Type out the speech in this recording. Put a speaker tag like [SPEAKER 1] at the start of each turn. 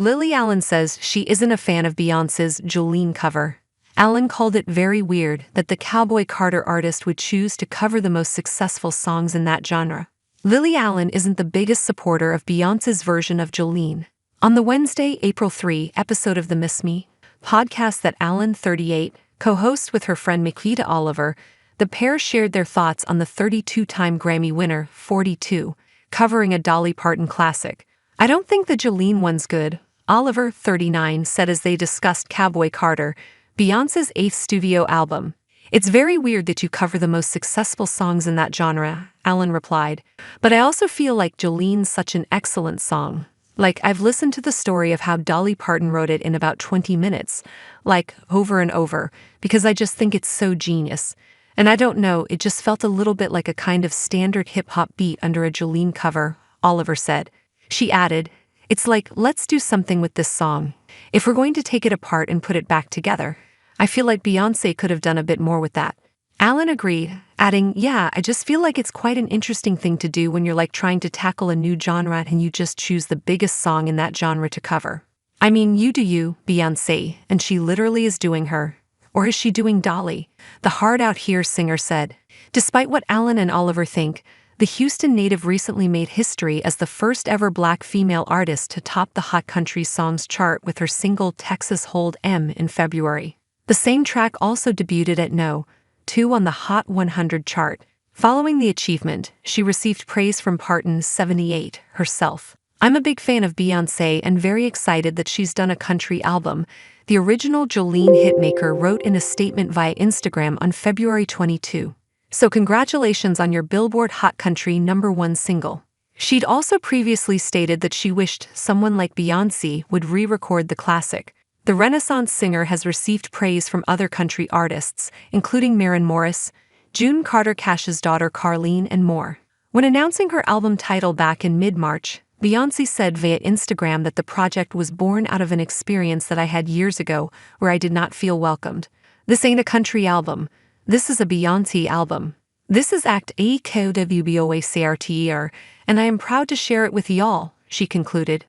[SPEAKER 1] Lily Allen says she isn't a fan of Beyoncé's Jolene cover. Allen called it very weird that the Cowboy Carter artist would choose to cover the most successful songs in that genre. Lily Allen isn't the biggest supporter of Beyoncé's version of Jolene. On the Wednesday, April 3 episode of the Miss Me podcast that Allen, 38, co-hosts with her friend Makita Oliver, the pair shared their thoughts on the 32-time Grammy winner, 42, covering a Dolly Parton classic. "I don't think the Jolene one's good," Oliver, 39, said as they discussed Cowboy Carter, Beyoncé's 8th studio album. "It's very weird that you cover the most successful songs in that genre," Allen replied. "But I also feel like Jolene's such an excellent song. Like, I've listened to the story of how Dolly Parton wrote it in about 20 minutes, like, over and over, because I just think it's so genius. And I don't know, it just felt a little bit like a kind of standard hip-hop beat under a Jolene cover," Oliver said. She added, "It's like, let's do something with this song. If we're going to take it apart and put it back together, I feel like Beyoncé could have done a bit more with that." Allen agreed, adding, "Yeah, I just feel like it's quite an interesting thing to do when you're like trying to tackle a new genre and you just choose the biggest song in that genre to cover. I mean, you do you, Beyoncé, and she literally is doing her. Or is she doing Dolly?" the Hard Out Here singer said. Despite what Allen and Oliver think, the Houston native recently made history as the first ever black female artist to top the Hot Country Songs chart with her single Texas Hold 'Em in February. The same track also debuted at No. 2 on the Hot 100 chart. Following the achievement, she received praise from Parton, 78, herself. "I'm a big fan of Beyoncé and very excited that she's done a country album," the original Jolene hitmaker wrote in a statement via Instagram on February 22. "So congratulations on your Billboard Hot Country #1 single." She'd also previously stated that she wished someone like Beyoncé would re-record the classic. The Renaissance singer has received praise from other country artists, including Maren Morris, June Carter Cash's daughter Carlene, and more. When announcing her album title back in mid-March, Beyoncé said via Instagram that the project was born out of an experience that I had years ago where I did not feel welcomed. "This ain't a country album. This is a Beyoncé album. This is Act A KOWBOACRTER, and I am proud to share it with y'all," she concluded.